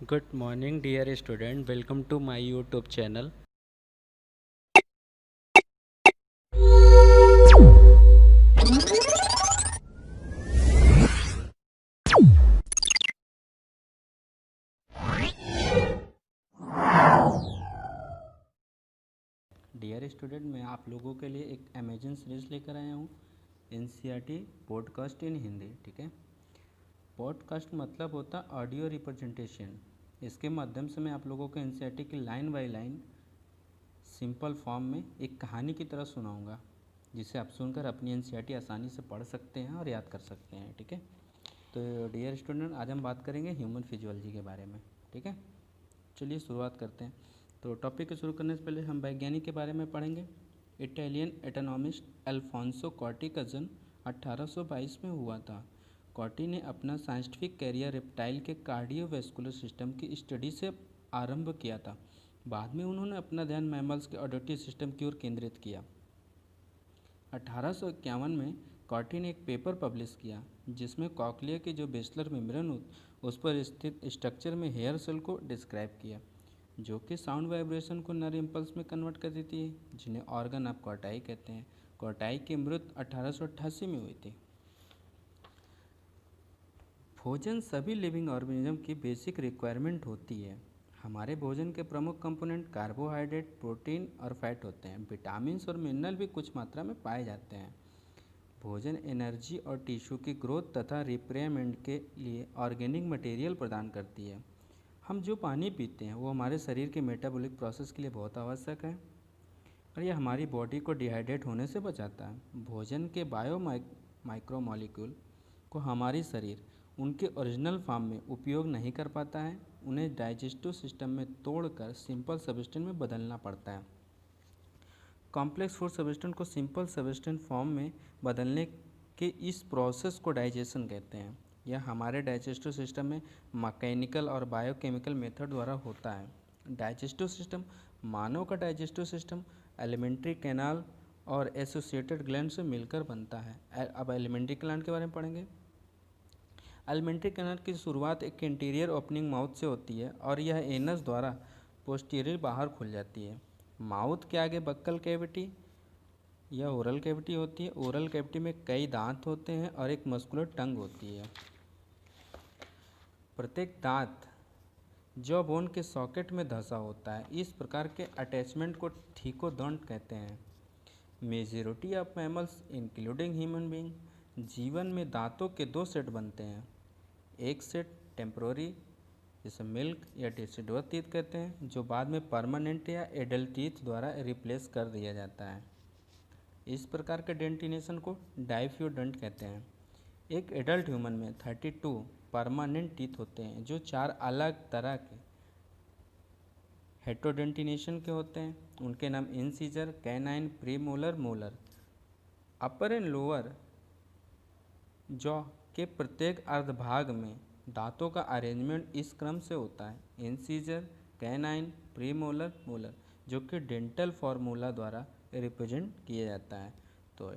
Good morning, dear student. Welcome to my YouTube channel. Dear student, मैं आप लोगों के लिए एक अमेजिंग सीरीज लेकर आया हूँ, NCERT पॉडकास्ट इन हिंदी। ठीक है, पॉडकास्ट मतलब होता ऑडियो रिप्रेजेंटेशन। इसके माध्यम से मैं आप लोगों को NCERT की line by line simple form में एक कहानी की तरह सुनाऊंगा, जिसे आप सुनकर अपनी NCERT आसानी से पढ़ सकते हैं और याद कर सकते हैं। ठीक है, तो डियर स्टूडेंट, आज हम बात करेंगे ह्यूमन फिजियोलॉजी के बारे में। ठीक है, चलिए शुरुआत करते हैं। तो टॉपिक को शुरू करने से पहले हम वैज्ञानिक के बारे में पढ़ेंगे। इटालियन एटोनॉमिस्ट अल्फोंसो कॉटी का जन्म 1822 में हुआ था। कॉटी ने अपना साइंटिफिक कैरियर रेप्टाइल के कार्डियोवैस्कुलर सिस्टम की स्टडी से आरंभ किया था। बाद में उन्होंने अपना ध्यान मैमल्स के ऑडिटरी सिस्टम की ओर केंद्रित किया। 1851 में कॉटी ने एक पेपर पब्लिश किया जिसमें कॉकलिया की जो बेसलर मेम्ब्रेन उस पर स्थित स्ट्रक्चर में हेयर सेल को डिस्क्राइब किया, जो कि साउंड वाइब्रेशन को नर इम्पल्स में कन्वर्ट कर देती है, जिन्हें ऑर्गन ऑफ कॉटाई कहते हैं। कॉटाई की मृत्यु 1888 में हुई थी। भोजन सभी लिविंग ऑर्गेनिज्म की बेसिक रिक्वायरमेंट होती है। हमारे भोजन के प्रमुख कंपोनेंट कार्बोहाइड्रेट, प्रोटीन और फैट होते हैं। विटामिन और मिनरल भी कुछ मात्रा में पाए जाते हैं। भोजन एनर्जी और टिश्यू की ग्रोथ तथा रिपेयरमेंट के लिए ऑर्गेनिक मटेरियल प्रदान करती है। हम जो पानी पीते हैं वो हमारे शरीर के मेटाबॉलिक प्रोसेस के लिए बहुत आवश्यक है और यह हमारी बॉडी को डिहाइड्रेट होने से बचाता है। भोजन के माइक्रोमोलिक्यूल को हमारी शरीर उनके ओरिजिनल फॉर्म में उपयोग नहीं कर पाता है। उन्हें डाइजेस्टिव सिस्टम में तोड़कर सिंपल सब्सटेंस में बदलना पड़ता है। कॉम्प्लेक्स फूड सब्सटेंस को सिंपल सब्सटेंस फॉर्म में बदलने के इस प्रोसेस को डाइजेशन कहते हैं। यह हमारे डाइजेस्टिव सिस्टम में मैकेनिकल और बायोकेमिकल मेथड द्वारा होता है। डाइजेस्टिव सिस्टम मानव का डाइजेस्टिव सिस्टम एलिमेंट्री कैनाल और एसोसिएटेड ग्लैंड से मिलकर बनता है। अब एलिमेंट्री ग्लैंड के बारे में पढ़ेंगे। एलिमेंट्री कैनाल की शुरुआत एक इंटीरियर ओपनिंग माउथ से होती है और यह एनस द्वारा पोस्टीरियर बाहर खुल जाती है। माउथ के आगे बक्कल कैविटी या ओरल कैविटी होती है। ओरल कैविटी में कई दांत होते हैं और एक मस्कुलर टंग होती है। प्रत्येक दांत जॉ बोन के सॉकेट में धंसा होता है। इस प्रकार के अटैचमेंट को ठीकोदंड कहते हैं। Majority of mammals including human being जीवन में दांतों के दो सेट बनते हैं। एक सेट टेम्पोररी, जिसे मिल्क या डिसिडुअस टीथ कहते हैं, जो बाद में परमानेंट या एडल्ट टीथ द्वारा रिप्लेस कर दिया जाता है। इस प्रकार के डेंटिनेशन को डाइफ्यूडेंट कहते हैं। एक एडल्ट ह्यूमन में 32 परमानेंट टीथ होते हैं, जो 4 अलग तरह के हेटेरोडेंटिनेशन के होते हैं। उनके नाम incisor, canine, premolar, molar. Upper and lower jaw के प्रत्येक अर्धभाग में दांतों का अरेंजमेंट इस क्रम से होता है: इंसीजर, कैनाइन, प्रीमोलर, मोलर, जो कि डेंटल फार्मूला द्वारा रिप्रेजेंट किया जाता है। तो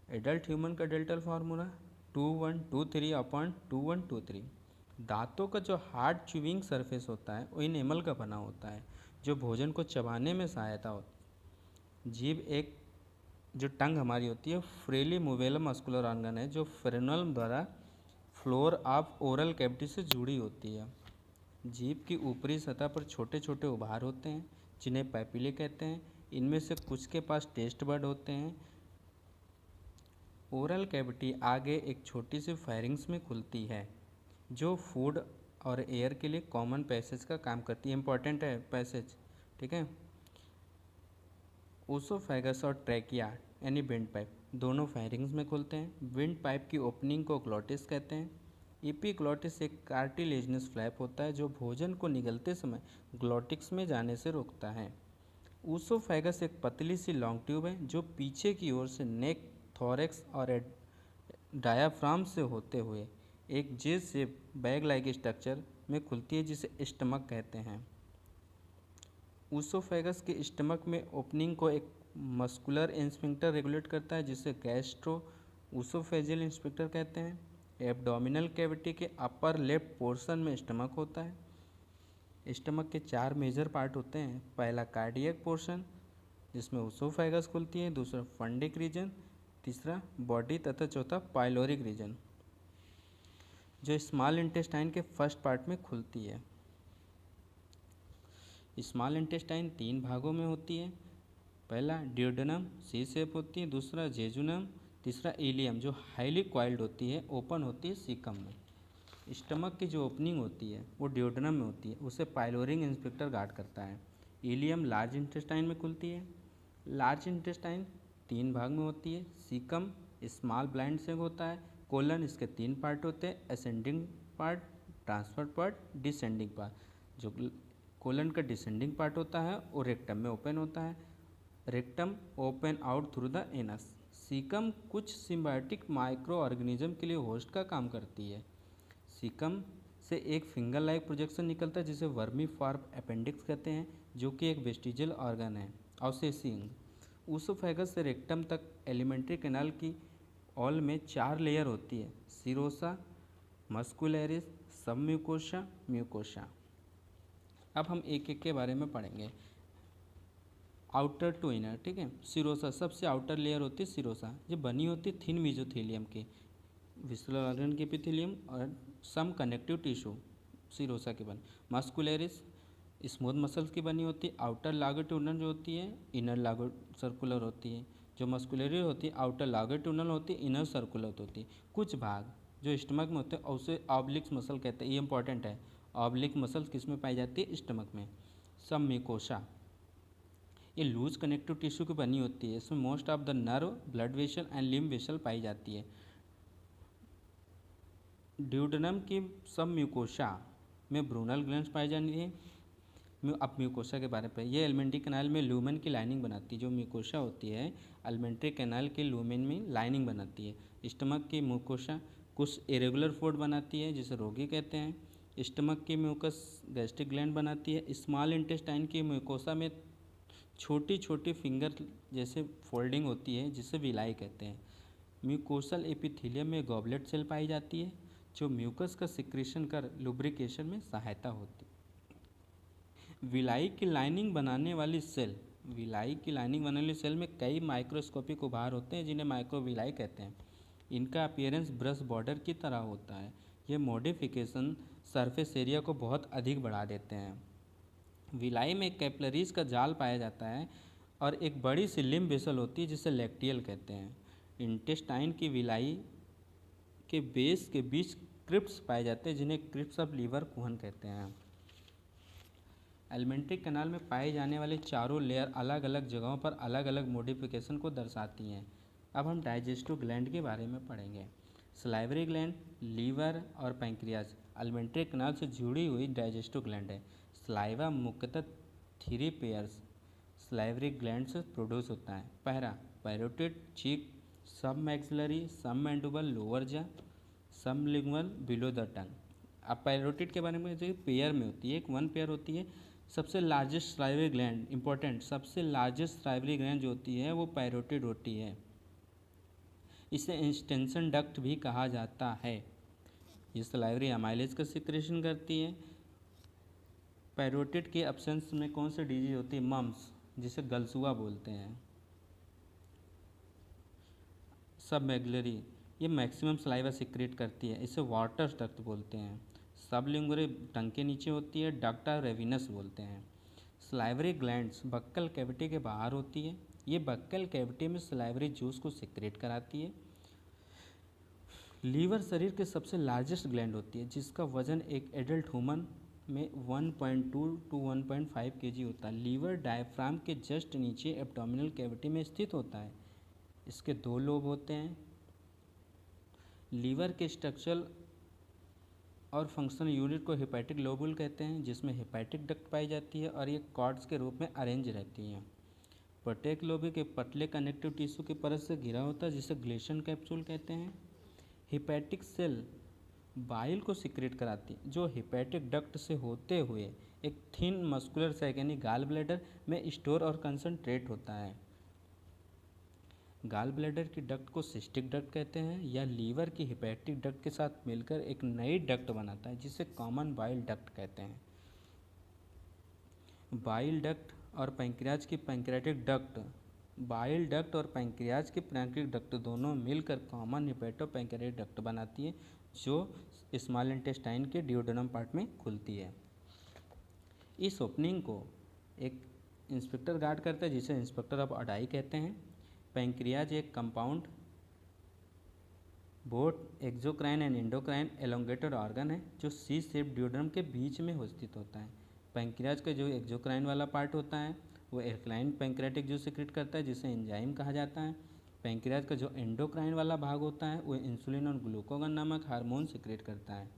एडल्ट ह्यूमन का डेंटल फार्मूला 2123/2123। दांतों का जो हार्ड च्यूइंग सरफेस होता है वो इनेमल का बना होता है, जो भोजन को चबाने में सहायता होती है। जीभ एक जो टंग हमारी होती है फ्रीली मूवेबल मस्कुलर ऑर्गन है, जो फ्रेनल द्वारा फ्लोर ऑफ ओरल कैविटी से जुड़ी होती है। जीभ की ऊपरी सतह पर छोटे छोटे उभार होते हैं, जिन्हें पैपिले कहते हैं। इनमें से कुछ के पास टेस्ट बड होते हैं। ओरल कैविटी आगे एक छोटी सी फेरिंग्स में खुलती है, जो फूड और एयर के लिए कॉमन पैसेज का काम करती है। इंपॉर्टेंट है पैसेज, ठीक है। ओसोफेगस और ट्रैकिया यानी विंड पाइप दोनों फेरिंग्स में खुलते हैं। विंड पाइप की ओपनिंग को ग्लॉटिस कहते हैं। एपीग्लॉटिस एक कार्टिलेजिनस फ्लैप होता है, जो भोजन को निगलते समय ग्लॉटिक्स में जाने से रोकता है। ओसोफेगस एक पतली सी लॉन्ग ट्यूब है, जो पीछे की ओर से नेक, थोरैक्स और डायाफ्राम से होते हुए एक जे शेप बैग लाइक स्ट्रक्चर में खुलती है, जिसे स्टमक कहते हैं। ऊसोफेगस के स्टमक में ओपनिंग को एक मस्कुलर इंस्फिंक्टर रेगुलेट करता है, जिसे गैस्ट्रो ऊसोफेजियल इंस्फिंक्टर कहते हैं। एब्डोमिनल कैविटी के अपर लेफ्ट पोर्शन में स्टमक होता है। स्टमक के 4 मेजर पार्ट होते हैं। पहला कार्डियक पोर्शन जिसमें ओसोफेगस खुलती है, दूसरा फंडिक रीजन, तीसरा बॉडी तथा चौथा पाइलोरिक रीजन जो स्मॉल इंटेस्टाइन के फर्स्ट पार्ट में खुलती है। स्मॉल इंटेस्टाइन 3 भागों में होती है। पहला ड्यूडेनम सी शेप होती है, दूसरा जेजुनम, तीसरा इलियम जो हाईली कॉइल्ड होती है, ओपन होती है सीकम में। स्टमक की जो ओपनिंग होती है वो ड्यूडेनम में होती है, उसे पाइलोरिक इंस्पेक्टर गार्ड करता है। इलियम लार्ज इंटेस्टाइन में खुलती है। लार्ज इंटेस्टाइन 3 भाग में होती है। सीकम स्मॉल ब्लाइंड से होता है। कोलन इसके 3 पार्ट होते हैं, ascending part, transfer part, descending part. जो कोलन का डिसेंडिंग पार्ट होता है वो रेक्टम में ओपन होता है। Rectum open out through the anus. Caecum कुछ सिम्बायोटिक माइक्रो ऑर्गेनिज्म के लिए होस्ट का काम करती है। सीकम से एक फिंगर लाइक प्रोजेक्शन निकलता है जिसे वर्मी फॉर्म अपेंडिक्स कहते हैं, जो कि एक वेस्टिजियल ऑर्गन है। अवशेषी अंग। ऊसोफेगस से रेक्टम तक एलिमेंट्री कैनाल की ऑल में 4 लेयर होती है, सीरोसा, मस्कुलरिस, सब म्यूकोसा, म्यूकोसा। अब हम एक एक के बारे में पढ़ेंगे। आउटर टू इनर, ठीक है। सीरोसा सबसे आउटर लेयर होती है सीरोसा, जो बनी होती है थिन मेसोथेलियम की, विस्रल ऑर्गन के एपिथेलियम और सम कनेक्टिव टिश्यू सीरोसा के बन। मस्कुलरिस स्मूथ मसल्स की बनी होती है। आउटर लॉन्गिट्यूडिनल जो होती है, इनर सर्कुलर होती है। जो मस्कुलरी होती है आउटर लॉन्गिट्यूडिनल होती है, इनर सर्कुलर होती है। कुछ भाग जो स्टमक में होते हैं उसे ऑब्लिक मसल कहते हैं, ये इंपॉर्टेंट है। ऑब्लिक मसल्स किस में पाई जाती है? स्टमक में। सब म्यूकोसा ये लूज कनेक्टिव टिश्यू की बनी होती है, इसमें most of the nerve, blood vessel and limb vessel पाई जाती है। ड्यूडेनम की सब म्यूकोसा में ब्रूनल ग्लैंड्स पाई जाती है। अब म्यूकोसा के बारे में, ये एलिमेंट्री कैनाल में लूमेन की लाइनिंग बनाती है। जो म्यूकोसा होती है एलिमेंट्री कैनाल के लूमेन में लाइनिंग बनाती है। स्टमक की म्यूकोसा कुछ इरेगुलर फोड बनाती है जिसे रोगी कहते हैं। स्टमक की म्यूकस गैस्ट्रिक ग्लैंड बनाती है। स्मॉल इंटेस्टाइन की म्यूकोसा में छोटी छोटी फिंगर जैसे फोल्डिंग होती है जिसे विलाई कहते हैं। म्यूकोसल एपिथेलियम में गॉबलेट सेल पाई जाती है जो म्यूकस का सिक्रेशन कर लुब्रिकेशन में सहायता होती है। विलाई की लाइनिंग बनाने वाली सेल, विलाई की लाइनिंग बनाने वाली सेल में कई माइक्रोस्कोपिक उभार होते हैं जिन्हें माइक्रोविलाई कहते हैं। इनका अपीयरेंस ब्रश बॉर्डर की तरह होता है। ये मॉडिफिकेशन सरफेस एरिया को बहुत अधिक बढ़ा देते हैं। विलाई में कैपिलरीज का जाल पाया जाता है और एक बड़ी सी लिम्ब वेसल होती है जिसे लैक्टियल कहते हैं। इंटेस्टाइन की विलाई के बेस के बीच क्रिप्स पाए जाते हैं जिन्हें क्रिप्स ऑफ लीवर कुहन कहते हैं। एलिमेंट्री कैनाल में पाए जाने वाले चारों लेयर अलग अलग जगहों पर अलग अलग मॉडिफिकेशन को दर्शाती हैं। अब हम डाइजेस्टिव ग्लैंड के बारे में पढ़ेंगे। सलाइवरी ग्लैंड, लीवर और पैंक्रियाज एलिमेंट्री कैनाल से जुड़ी हुई डाइजेस्टिव ग्लैंड है। सलाइवा मुख्यतः 3 पेयर्स सलाइवरी ग्लैंड से प्रोड्यूस होता है। पहला पैरोटिड चीक, सब मैक्सिलरी, सब मैंडिबल लोअर जा, सब लिंगुअल बिलो द टंग। अब पैरोटिड के बारे में पेयर में होती है, एक 1 पेयर होती है। सबसे लार्जेस्ट सलाइवरी ग्लैंड, इंपॉर्टेंट, सबसे लार्जेस्ट सलाइवरी ग्लैंड जो होती है वो पैरोटिड होती है। इसे एक्सटेंशन डक्ट भी कहा जाता है। ये सलाइवरी अमाइलेज का सिक्रेशन करती है। पैरोटिड के एब्सेंस में कौन सी डिजीज होती है? मम्स, जिसे गलसुआ बोलते हैं। सब मैग्लरी ये मैक्सिमम सलाइवा सिक्रेट करती है, इसे वाटर डक्ट बोलते हैं। सबलिंगुअरी टंग के नीचे होती है, डक्टा रेविनस बोलते हैं। सलाइवरी ग्लैंड्स बक्कल कैविटी के बाहर होती है। ये बक्कल कैविटी में सलाइवरी जूस को सिक्रेट कराती है। लीवर शरीर के सबसे लार्जेस्ट ग्लैंड होती है जिसका वजन एक एडल्ट ह्यूमन में 1.2 टू 1.5 kg होता है। लीवर डायफ्राम के जस्ट नीचे एब्डोमिनल कैविटी में स्थित होता है। इसके 2 लोब होते हैं। लीवर के स्ट्रक्चरल और फंक्शनल यूनिट को हेपेटिक लोबुल कहते हैं, जिसमें हेपेटिक डक्ट पाई जाती है और ये कॉर्ड्स के रूप में अरेंज रहती हैं। प्रत्येक लोबी के पतले कनेक्टिव टिश्यू की परत से घिरा होता है जिसे ग्लेशन कैप्सूल कहते हैं। हेपेटिक सेल बाइल को सिक्रेट कराती है जो हेपेटिक डक्ट से होते हुए एक थिन मस्कुलर सैक यानी गाल ब्लैडर में स्टोर और कंसंट्रेट होता है। गाल ब्लैडर की डक्ट को सिस्टिक डक्ट कहते हैं। यह लीवर की हेपेटिक डक्ट के साथ मिलकर एक नई डक्ट बनाता है जिसे कॉमन बाइल डक्ट कहते हैं। बाइल डक्ट और पैंक्रियाज की पैंक्रियाटिक डक्ट, बाइल डक्ट और पैंक्रियाज की पैंक्रियाटिक डक्ट दोनों मिलकर कॉमन हिपैटो पैंक्रियाटिक डक्ट बनाती है जो स्मॉल इंटेस्टाइन के डिओडेनम पार्ट में खुलती है। इस ओपनिंग को एक इंस्पेक्टर गार्ड करता है जिसे इंस्पेक्टर ऑफ अडाई कहते हैं। पैंक्रियाज एक compound both exocrine and endocrine elongated organ है जो सी शेप डिओडेनम के बीच में स्थित होता है। पैंक्रियाज का जो एक्सोक्राइन वाला पार्ट होता है वो एल्कलाइन पैंक्रियाटिक जूस सीक्रेट करता है जिसे एंजाइम कहा जाता है। पैंक्रियाज का जो एंडोक्राइन वाला भाग होता है वो इंसुलिन और ग्लूकागॉन नामक हार्मोन सीक्रेट करता है।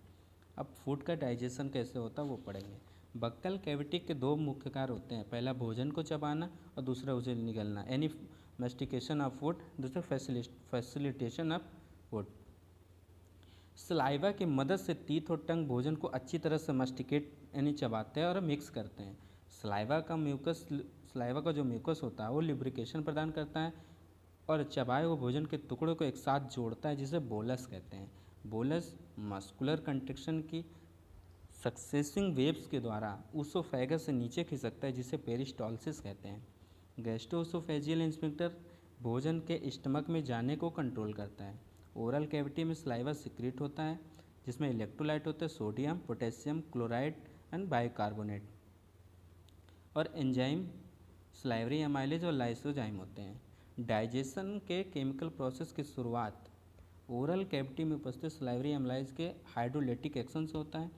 अब फूड का डाइजेशन कैसे होता है वो पढ़ेंगे। बक्कल कैविटी के दो मुख्य कार्य होते हैं, पहला भोजन को चबाना और दूसरा उसे निगलना यानी मेस्टिकेशन ऑफ फूड, दूसरा फैसिलिटेशन ऑफ फूड। सलाइवा की मदद से टीथ और टंग भोजन को अच्छी तरह से मस्टिकेट यानी चबाते हैं और मिक्स करते हैं। सलाइवा का जो म्यूकस होता है वो लिब्रिकेशन प्रदान करता है और चबाए हुए भोजन के टुकड़ों को एक साथ जोड़ता है जिसे बोलस कहते हैं। बोलस मस्कुलर कंट्रैक्शन की सक्सेसिंग वेव्स के द्वारा ऊसोफेगस से नीचे खिसकता है जिसे पेरिस्टॉल्सिस कहते हैं। गैस्ट्रोएसोफेजियल इंस्पेक्टर भोजन के स्टमक में जाने को कंट्रोल करता है। ओरल कैविटी में सलाइवा सिक्रीट होता है जिसमें इलेक्ट्रोलाइट होते हैं sodium, potassium chloride and bicarbonate, और एंजाइम सलाइवरी एमाइलेज और लाइसोजाइम होते हैं। डाइजेशन के केमिकल प्रोसेस की शुरुआत ओरल कैविटी में उपस्थित सलाइवरी एमाइलेज के हाइड्रोलिटिक एक्शन से होता है।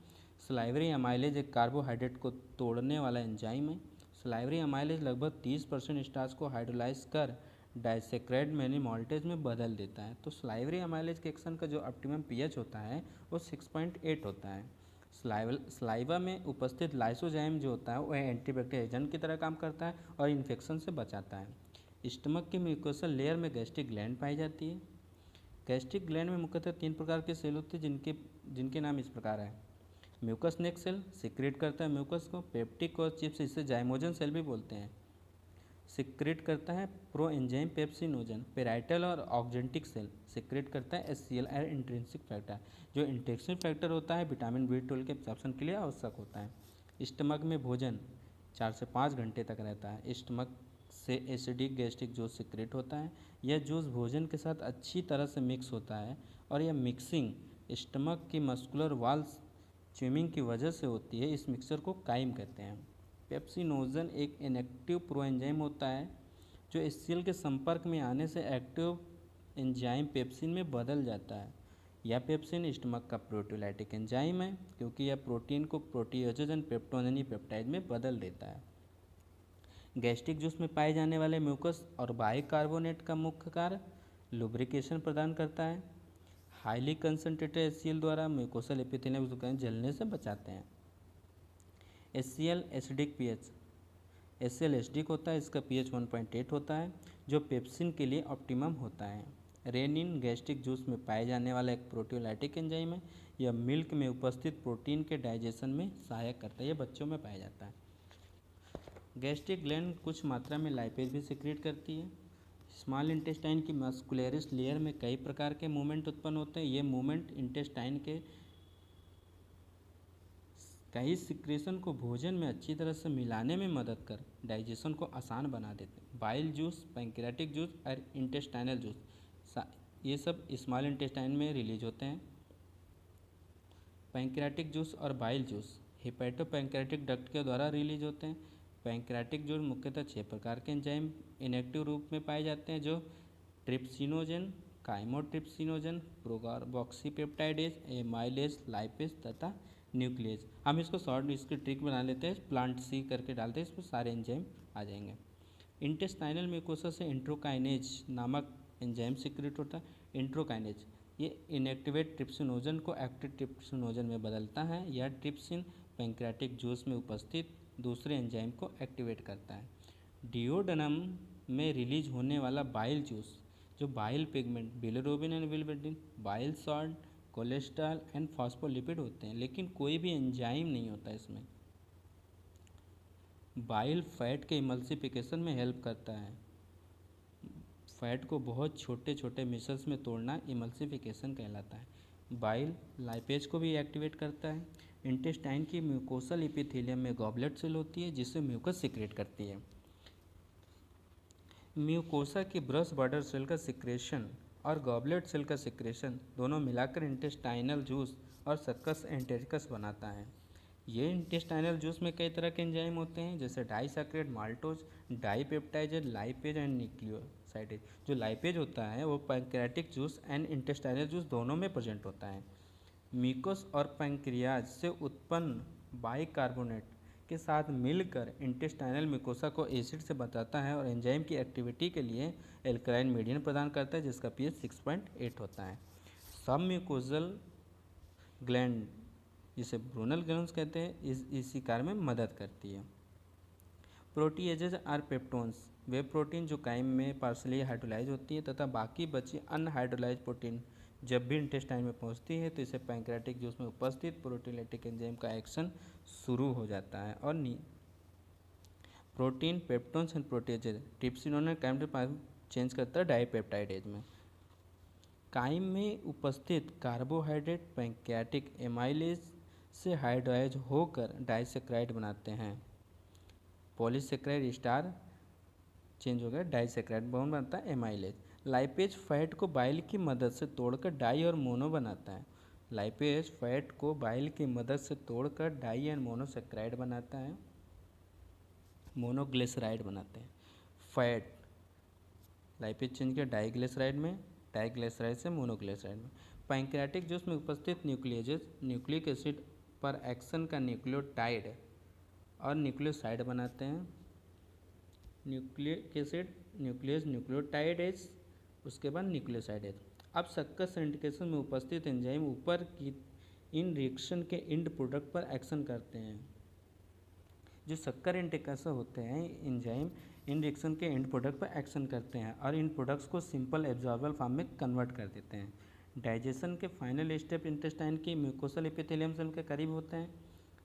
सलाइवरी एमाइलेज एक कार्बोहाइड्रेट को तोड़ने वाला एंजाइम है। सलाइवरी एमाइलेज लगभग 30% स्टार्च को हाइड्रोलाइज कर डाइसेक्राइड मैनी मॉल्टेज में बदल देता है। तो सलाइवरी एमाइलेज के एक्शन का जो ऑप्टिमम पीएच होता है वो 6.8 होता है। सलाइवा में उपस्थित लाइसोजाइम जो होता है वह एंटीबैक्टीरियल एजेंट की तरह काम करता है और इन्फेक्शन से बचाता है। स्टमक की म्यूकोसल लेयर में गैस्ट्रिक ग्लैंड पाई जाती है। गैस्ट्रिक ग्लैंड में मुख्यतः 3 प्रकार के सेल होते हैं जिनके नाम इस प्रकार है। म्यूकस नेक सेल सिक्रेट करता है म्यूकस को। पेप्टिक और चिप्स, इसे जाइमोजन सेल भी बोलते हैं, सिक्रेट करता है प्रो एंजाइम पेप्सिनोजन। पेराइटल और ऑक्जेंटिक सेल सिक्रेट करता है एचसीएल और इंट्रिंसिक फैक्टर। जो इंट्रिंसिक फैक्टर होता है विटामिन B12 के एब्जॉर्प्शन के लिए आवश्यक होता है। स्टमक में भोजन 4 से 5 घंटे तक रहता है। स्टमक से एसिडिक गैस्ट्रिक जूस सिक्रेट होता है। यह जूस भोजन के साथ अच्छी तरह से मिक्स होता है और यह मिक्सिंग स्टमक की मस्कुलर वाल्स च्यूमिंग की वजह से होती है। इस मिक्सचर को काइम कहते हैं। पेप्सिनोजन एक इनएक्टिव प्रोएंजाइम होता है जो एचसीएल के संपर्क में आने से एक्टिव एंजाइम पेप्सिन में बदल जाता है। यह पेप्सिन स्टमक का प्रोटीओलाइटिक एंजाइम है क्योंकि यह प्रोटीन को प्रोटीएजेज एंड पेप्टोन पेप्टाइड में बदल देता है। गैस्ट्रिक जूस में पाए जाने वाले म्यूकस और बाइकार्बोनेट का मुख्य कार्य लुब्रिकेशन प्रदान करता है। हाईली कंसनट्रेटेड एचसीएल द्वारा म्यूकोसल एपिथेलियम जलने से बचाते हैं। HCL acidic pH, HCL acidic होता है, इसका पीएच 1.8 होता है जो पेप्सिन के लिए ऑप्टिमम होता है। रेनिन गैस्ट्रिक जूस में पाए जाने वाला एक प्रोटीओलाइटिक एंजाइम है। यह मिल्क में उपस्थित प्रोटीन के डाइजेशन में सहायक करता है। यह बच्चों में पाया जाता है। गैस्ट्रिक ग्लैंड कुछ मात्रा में लाइपेज भी सिक्रेट करती है। स्मॉल इंटेस्टाइन की मस्कुलरिस लेयर में कई प्रकार के मूवमेंट उत्पन्न होते हैं। ये मूवमेंट इंटेस्टाइन के कई सिक्रेशन को भोजन में अच्छी तरह से मिलाने में मदद कर डाइजेशन को आसान बना देते हैं। बाइल जूस, पैंक्रियाटिक जूस और इंटेस्टाइनल जूस ये सब स्मॉल इंटेस्टाइन में रिलीज होते हैं। पैंक्रियाटिक जूस और bile juice hepato pancreatic duct के द्वारा रिलीज होते हैं। पैंक्रियाटिक जूस मुख्यतः 6 प्रकार के एंजाइम इनएक्टिव रूप में पाए जाते हैं जो ट्रिप्सिनोजन, काइमोट्रिप्सिनोजन, प्रोकार्बोक्सीपेप्टाइडेज, एमाइलेज, लाइपेज तथा न्यूक्लियस। हम इसको शॉर्ट इसकी ट्रिक बना लेते हैं, प्लांट सी करके डालते हैं, इसमें सारे एंजाइम आ जाएंगे। इंटेस्टाइनल म्यूकोसा से इंट्रोकाइनेज नामक एंजाइम सिक्रेट होता है। इंट्रोकाइनेज ये इनएक्टिवेट ट्रिप्सिनोजन को एक्टिव ट्रिप्सिनोजन में बदलता है। यह ट्रिप्सिन पैंक्रियाटिक जूस में उपस्थित दूसरे एंजाइम को एक्टिवेट करता है। डिओडेनम में रिलीज होने वाला बाइल जूस जो bile pigment bilirubin and bilirubin, bile salt, cholesterol and phospholipid होते हैं, लेकिन कोई भी एंजाइम नहीं होता इसमें। बाइल फैट के इमल्सिफिकेशन में हेल्प करता है। फैट को बहुत छोटे छोटे मिसल्स में तोड़ना इमल्सिफिकेशन कहलाता है। बाइल लाइपेज को भी एक्टिवेट करता है। इंटेस्टाइन की म्यूकोसल एपिथेलियम में गॉबलेट सेल होती है जिससे म्यूकस सिक्रेट करती है। म्यूकोसा की ब्रश बॉर्डर सेल का सिक्रेशन और गॉबलेट सेल का सिक्रेशन दोनों मिलाकर इंटेस्टाइनल जूस और सक्कस एंटेरिकस बनाता है। ये इंटेस्टाइनल जूस में कई तरह के एंजाइम होते हैं जैसे disaccharide maltose, dipeptidase, lipase and nucleosidase. जो लाइपेज होता है वो pancreatic juice and intestinal juice दोनों में प्रेजेंट होता है। म्यूकस और पैंक्रियाज से उत्पन्न बाइकार्बोनेट के साथ मिलकर इंटेस्टाइनल म्यूकोसा को एसिड से बचाता है और एंजाइम की एक्टिविटी के लिए एल्कलाइन मीडियम प्रदान करता है जिसका पीएच 6.8 होता है। सब म्यूकोजल ग्लैंड जिसे ब्रूनल ग्लैंड्स कहते हैं इसी कार्य में मदद करती है। प्रोटीएजेज आर पेप्टोन्स वे प्रोटीन जो काइम में पार्शली हाइड्रोलाइज होती है तथा बाकी बची अनहाइड्रोलाइज प्रोटीन जब भी इंटेस्टाइन में पहुंचती है तो इसे पैंक्रियाटिक जूस में उपस्थित प्रोटीलेटिक एंजाइम का एक्शन शुरू हो जाता है और protein peptones and proteases trypsinogen chyme change करता है डाइपेप्टाइडेज में। काइम में उपस्थित कार्बोहाइड्रेट पैंक्रियाटिक एमाइलेज से हाइड्रोलाइज होकर डाइसेक्राइड बनाते हैं। पॉलीसेक्राइड स्टार चेंज हो गया डाइसेक्राइड बॉन्ड बनता है एमाइलेज। लाइपेज फैट को बाइल की मदद से तोड़कर डाई और मोनो बनाता है। लाइपेज फैट को बाइल की मदद से तोड़कर डाई एंड मोनोसेक्राइड बनाता है, मोनोग्लिसराइड बनाते हैं। फैट लाइपेज चेंज किया डाइग्लिसराइड में, डाइग्लिसराइड से मोनोग्लिसराइड में। पैंक्रियाटिक जूस में उपस्थित न्यूक्लिएजेज न्यूक्लिक एसिड पर एक्शन का न्यूक्लियोटाइड और न्यूक्लियोसाइड बनाते हैं। न्यूक्लिक एसिड न्यूक्लियस न्यूक्लियोटाइडेज उसके बाद न्यूक्लियोसाइडेज। अब सक्कस एंटिकेशन में उपस्थित एंजाइम ऊपर की इन रिएक्शन के एंड प्रोडक्ट पर एक्शन करते हैं। जो शक्कर एंटिकेशन होते हैं एंजाइम इन रिएक्शन के एंड प्रोडक्ट पर एक्शन करते हैं और इन प्रोडक्ट्स को सिंपल एब्जॉर्बल फॉर्म में कन्वर्ट कर देते हैं। डाइजेशन के फाइनल स्टेप इंटेस्टाइन की म्यूकोसल एपिथेलियम सेल के करीब होते हैं।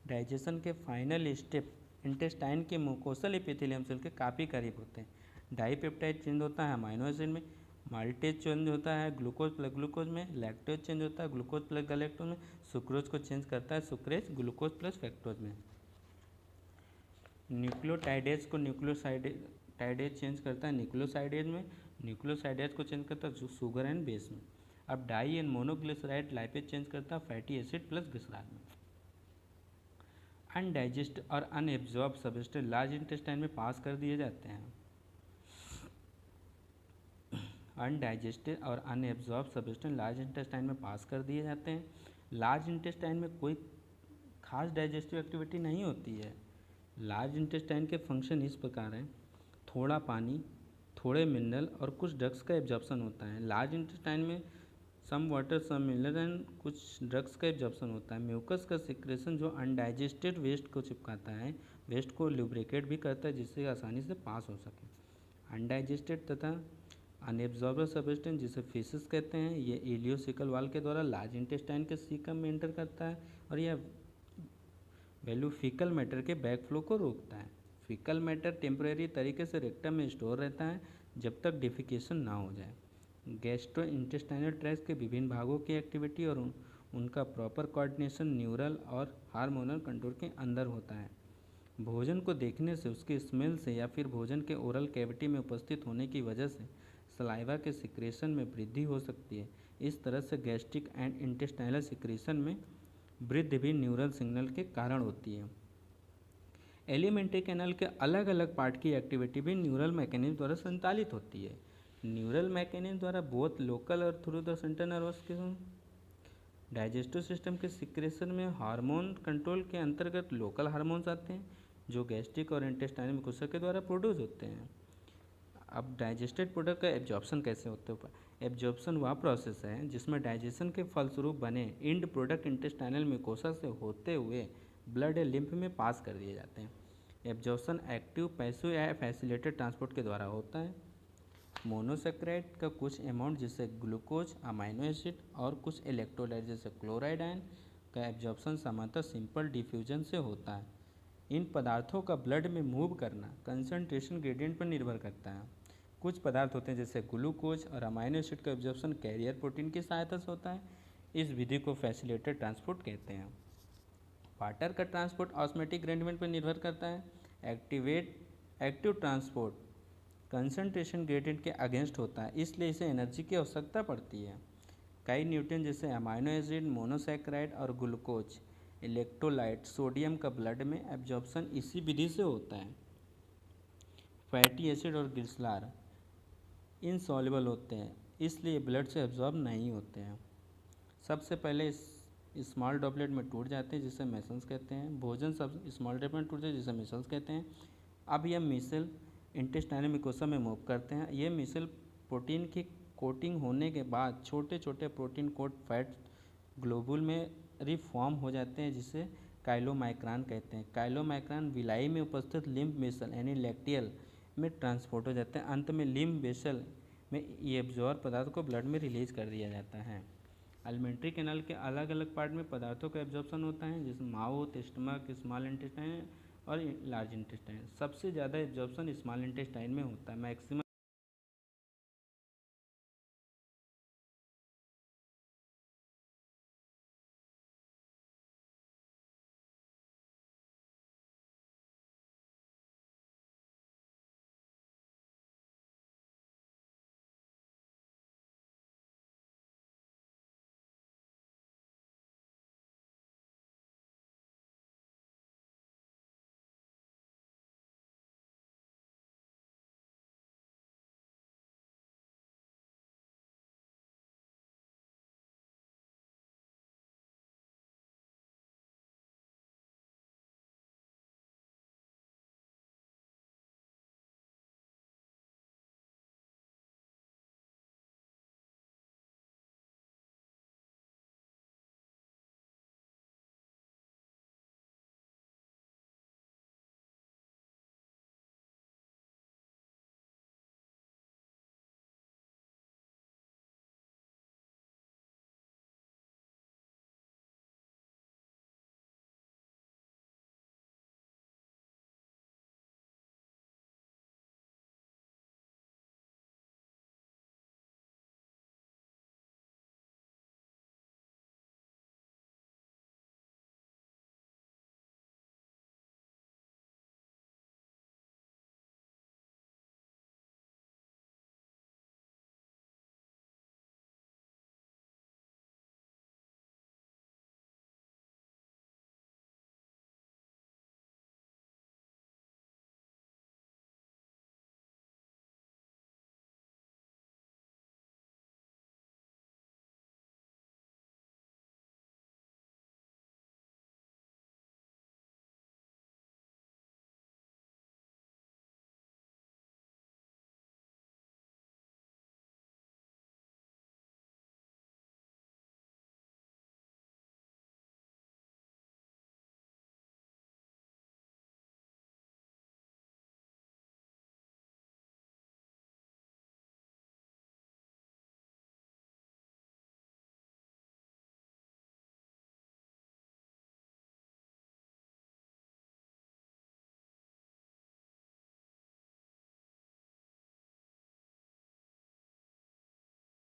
डाइजेशन के फाइनल स्टेप इंटेस्टाइन के म्यूकोसल एपिथेलियम सेल के काफ़ी करीब होते हैं। डाइपेप्टाइड चेंज होता है अमाइनो एसिड में, माल्टेज चेंज होता है ग्लूकोज प्लस ग्लूकोज में, लैक्टोज चेंज होता है ग्लूकोज प्लस गैलेक्टोज में, सुक्रोज को चेंज करता है सुक्रेज ग्लूकोज प्लस फ्रक्टोज में। न्यूक्लियोटाइडेज को न्यूक्लियोसाइडेज चेंज करता है न्यूक्लियोसाइडेज में, न्यूक्लियोसाइडेज को चेंज करता है शुगर एंड बेस में। अब di and monoglyceride lipase change करता है फैटी एसिड प्लस ग्लिसरॉल में। अनडाइजेस्ट और अनएब्जॉर्ब सब्सटेंस लार्ज इंटेस्टाइन में पास कर दिए जाते हैं। अनडाइजेस्टेड और अनएब्जॉर्ब सब्सटेंस लार्ज इंटेस्टाइन में पास कर दिए जाते हैं। लार्ज इंटेस्टाइन में कोई खास डाइजेस्टिव एक्टिविटी नहीं होती है। लार्ज इंटेस्टाइन के फंक्शन इस प्रकार हैं, थोड़ा पानी, थोड़े मिनरल और कुछ ड्रग्स का एब्जॉर्प्शन होता है। लार्ज इंटेस्टाइन में some water some mineral and कुछ ड्रग्स का एब्जॉर्प्शन होता है। म्यूकस का सिक्रेशन जो अनडाइजेस्टेड वेस्ट को चिपकाता है, वेस्ट को लुब्रिकेट भी करता है जिससे आसानी से पास हो सके। अनडाइजेस्टेड तथा अनएब्जॉर्बर सब्सटेंस जिसे फीसेस कहते हैं, ये इलियोसिकल वाल के द्वारा लार्ज इंटेस्टाइन के सीकम में एंटर करता है और यह वैल्यू फीकल मैटर के बैकफ्लो को रोकता है। फीकल मैटर टेम्परेरी तरीके से रेक्टम में स्टोर रहता है जब तक डिफिकेशन ना हो जाए। गैस्ट्रो इंटेस्टाइनल ट्रैक्ट के विभिन्न भागों की एक्टिविटी और उनका प्रॉपर कोऑर्डिनेशन न्यूरल और हार्मोनल कंट्रोल के अंदर होता है। भोजन को देखने से, उसकी स्मेल से या फिर भोजन के ओरल कैविटी में उपस्थित होने की वजह से सलाइवा के सिक्रेशन में वृद्धि हो सकती है। इस तरह से गैस्ट्रिक एंड इंटेस्टाइनल सिक्रेशन में वृद्धि भी न्यूरल सिग्नल के कारण होती है। एलिमेंट्री कैनल के अलग अलग पार्ट की एक्टिविटी भी न्यूरल मैकेनिज्म द्वारा संचालित होती है। न्यूरल मैकेनिज्म द्वारा बोथ लोकल और through the central nervous system. Digestive system के सिक्रेशन में हार्मोन कंट्रोल के अंतर्गत लोकल हार्मोन्स आते हैं जो गैस्ट्रिक और इंटेस्टाइनल म्यूकोसा के द्वारा प्रोड्यूस होते हैं। अब डाइजेस्टेड प्रोडक्ट का एब्जॉर्प्शन कैसे होते हैं? एब्जॉर्प्शन वह प्रोसेस है जिसमें डाइजेशन के फलस्वरूप बने इंड प्रोडक्ट इंटेस्टाइनल म्यूकोसा से होते हुए ब्लड या लिम्फ में पास कर दिए जाते हैं। एब्जॉर्प्शन एक्टिव, पैसिव या फैसिलिटेटेड ट्रांसपोर्ट के द्वारा होता है। मोनोसेक्राइड का कुछ अमाउंट जैसे ग्लूकोज, अमाइनो एसिड और कुछ इलेक्ट्रोलाइट जैसे क्लोराइड आयन का एब्जॉर्प्शन सामान्यतः सिंपल डिफ्यूजन से होता है। इन पदार्थों का ब्लड में मूव करना कंसंट्रेशन ग्रेडियंट पर निर्भर करता है। कुछ पदार्थ होते हैं जैसे ग्लूकोज और अमाइनो एसिड का एब्जॉर्प्शन कैरियर प्रोटीन की सहायता से होता है। इस विधि को फैसिलिटेटेड ट्रांसपोर्ट कहते हैं। वाटर का ट्रांसपोर्ट ऑस्मेटिक ग्रेडियंट पर निर्भर करता है। एक्टिव ट्रांसपोर्ट कंसंट्रेशन ग्रेडियंट के अगेंस्ट होता है, इसलिए इसे एनर्जी की आवश्यकता पड़ती है। कई न्यूट्रिएंट जैसे अमाइनो एसिड, मोनोसैकेराइड और ग्लूकोज, इलेक्ट्रोलाइट, सोडियम का ब्लड में एब्जॉर्प्शन इसी विधि से होता है। फैटी एसिड और ग्लिसरॉल इनसॉल्युबल होते हैं, इसलिए ब्लड से एब्जॉर्ब नहीं होते हैं। सबसे पहले स्मॉल ड्रॉपलेट में टूट जाते हैं, जिसे मेसल्स कहते हैं। भोजन सब स्मॉल ड्रॉपलेट में टूटते हैं, जिसे मेसल्स कहते हैं। अब यह मिसल इंटेस्टाइनल म्यूकोसा में मूव करते हैं। ये मिसल प्रोटीन की कोटिंग होने के बाद छोटे छोटे प्रोटीन कोट फैट ग्लोबुल में रिफॉर्म हो जाते हैं, जिसे काइलोमाइक्रान कहते हैं। काइलोमाइक्रान विलाई में उपस्थित लिम्फ वेसल यानी लैक्टियल में ट्रांसपोर्ट हो जाते हैं। अंत में लिम्फ वेसल में ये एब्जॉर्ब पदार्थ को ब्लड में रिलीज कर दिया जाता है। एलिमेंट्री कैनाल के अलग अलग पार्ट में पदार्थों का एब्जॉर्प्शन होता है, जैसे माउथ, स्टमक, स्मॉल इंटेस्टाइन और लार्ज इंटेस्टाइन। सबसे ज़्यादा एब्जॉर्प्शन स्मॉल इंटेस्टाइन में होता है। मैक्सिमम